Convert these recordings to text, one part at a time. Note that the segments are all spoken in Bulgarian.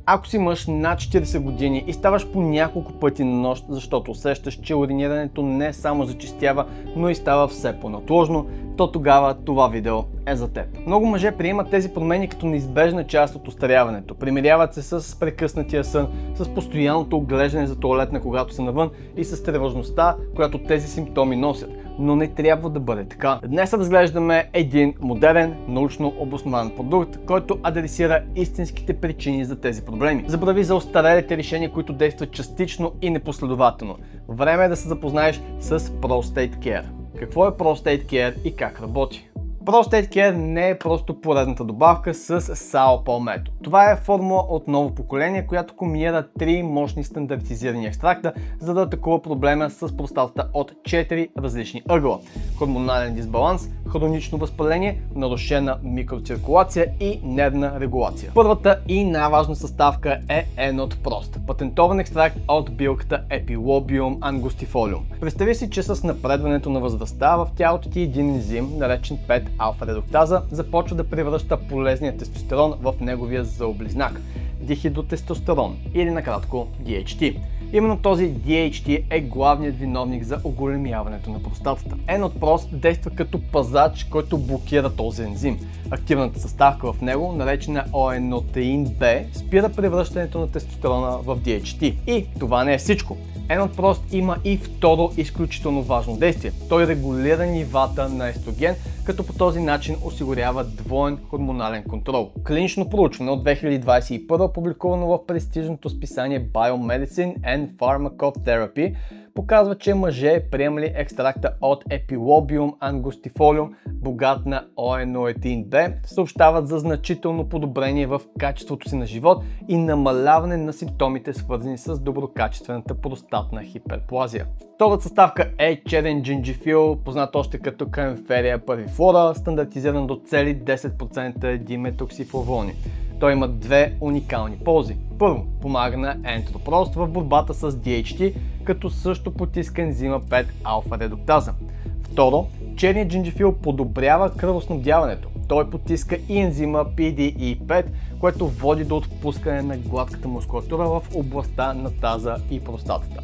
Ако си мъж над 40 години и ставаш по няколко пъти на нощ, защото усещаш, че уринирането не само зачестява, но и става все по-неотложно, то тогава това видео е за теб. Много мъже приемат тези промени като неизбежна част от остаряването. Примиряват се с прекъснатия сън, с постоянното оглеждане за тоалетна, когато са навън и с тревожността, която тези симптоми носят. Но не трябва да бъде така. Днес разглеждаме един модерен, научно обоснован продукт, който адресира истинските причини за тези проблеми. Забрави за остарелите решения, които действат частично и непоследователно. Време е да се запознаеш с Prostate Care. Какво е Prostate Care и как работи? Prostate Care не е просто поредната добавка с САО метод. Това е формула от ново поколение, която комбинира 3 мощни стандартизирани екстракта, за да атакува проблема с простатата от 4 различни ъгъла. Хормонален дисбаланс, хронично възпаление, нарушена микроциркулация и нервна регулация. Първата и най-важна съставка е Enot-Prost, патентован екстракт от билката Epilobium angustifolium. Представи си, че с напредването на възрастта в тялото ти един ензим, наречен 5-алфа-редуктаза, започва да превръща полезния тестостерон в неговия зъблизнак – дихидротестостерон или накратко DHT. Именно този DHT е главният виновник за оголемяването на простатата. Enot-Prost действа като пазач, който блокира този ензим. Активната съставка в него, наречена оенотеин B, спира превръщането на тестостерона в DHT. И това не е всичко. Enot-Prost има и второ изключително важно действие. Той регулира нивата на естроген, като по този начин осигурява двоен хормонален контрол. Клинично проучване от 2021, публикувано в престижното списание Biomedicine and Pharmacotherapy, показва, че мъже, приемали екстракта от Epilobium angustifolium, богат на оенотеин B, съобщават за значително подобрение в качеството си на живот и намаляване на симптомите, свързани с доброкачествената простатна хиперплазия. Втората съставка е черен джинджифил, познат още като Kaempferia parviflora, стандартизиран до цели 10% диметоксифлавони. Той има две уникални ползи. Първо, помага на Enot-Prost в борбата с DHT, като също потиска ензима 5-алфа-редуктаза. Второ, черният джинджифил подобрява кръвоснабдяването. Той потиска и ензима PDE5, което води до отпускане на гладката мускулатура в областта на таза и простатата.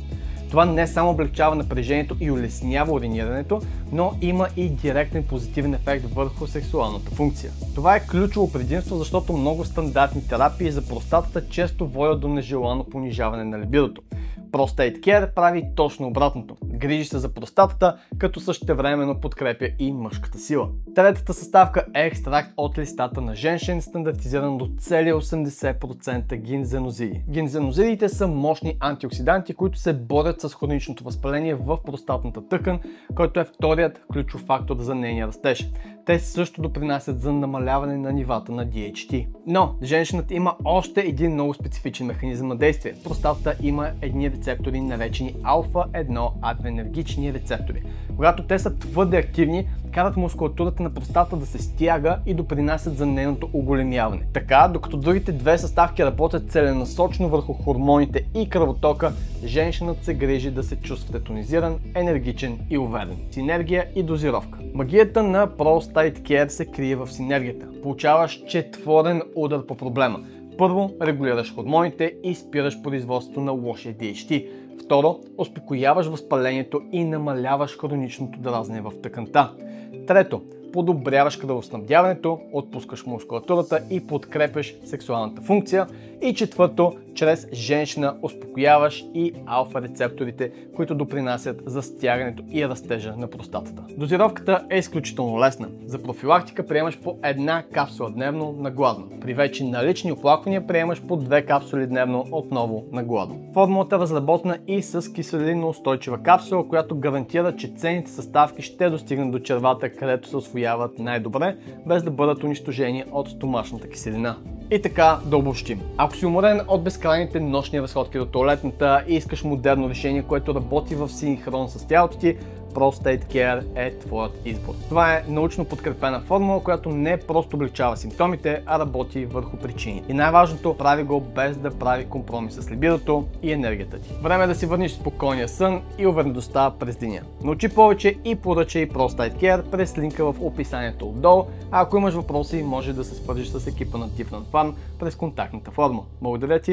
Това не само облегчава напрежението и улеснява уринирането, но има и директен позитивен ефект върху сексуалната функция. Това е ключово предимство, защото много стандартни терапии за простатата често водят до нежелано понижаване на либидото. Prostate Care прави точно обратното. Грижи се за простатата, като същевременно подкрепя и мъжката сила. Третата съставка е екстракт от листата на женшен, стандартизиран до цели 80% гинзенозиди. Гинзенозидите са мощни антиоксиданти, които се борят с хроничното възпаление в простатната тъкан, който е вторият ключов фактор за нейния растеж. Те също допринасят за намаляване на нивата на DHT. Но женщината има още един много специфичен механизъм на действие. Простатата има едни рецептори, наречени алфа-1 адренергични рецептори. Когато те са твърде активни, карат мускулатурата на простатата да се стяга и допринасят за нейното оголемяване. Така, докато другите две съставки работят целенасочено върху хормоните и кръвотока, женщината се грижи да се чувства тонизиран, енергичен и уверен. Синергия и дозировка. Магията на Prostate Care се крие в синергията. Получаваш четворен удар по проблема. Първо, регулираш хормоните и спираш производството на лошия DHT. Второ, успокояваш възпалението и намаляваш хроничното дразнене в тъканта. Трето, подобряваш кръвоснабдяването, отпускаш мускулатурата и подкрепяш сексуалната функция. И четвърто, чрез женщина успокояваш и алфа рецепторите, които допринасят за стягането и растежа на простатата. Дозировката е изключително лесна. За профилактика приемаш по една капсула дневно на гладно. При вече налични оплаквания приемаш по 2 капсули дневно отново на гладно. Формулата е разработена и с киселинно устойчива капсула, която гарантира, че ценните съставки ще достигнат до червата, където се усвояват най-добре, без да бъдат унищожени от стомашната киселина. И така да обобщим. Ако си уморен от безкрайните нощни разходки до тоалетната и искаш модерно решение, което работи в синхрон с тялото ти, Prostate Care е твоят избор. Това е научно подкрепена формула, която не просто облегчава симптомите, а работи върху причини. И най-важното, прави го без да прави компромис с либидото и енергията ти. Време е да си върнеш спокойния сън и увереността през деня. Научи повече и поръчай Prostate Care през линка в описанието отдолу, а ако имаш въпроси, може да се свържеш с екипа на Different Farm през контактната форма. Благодаря ти!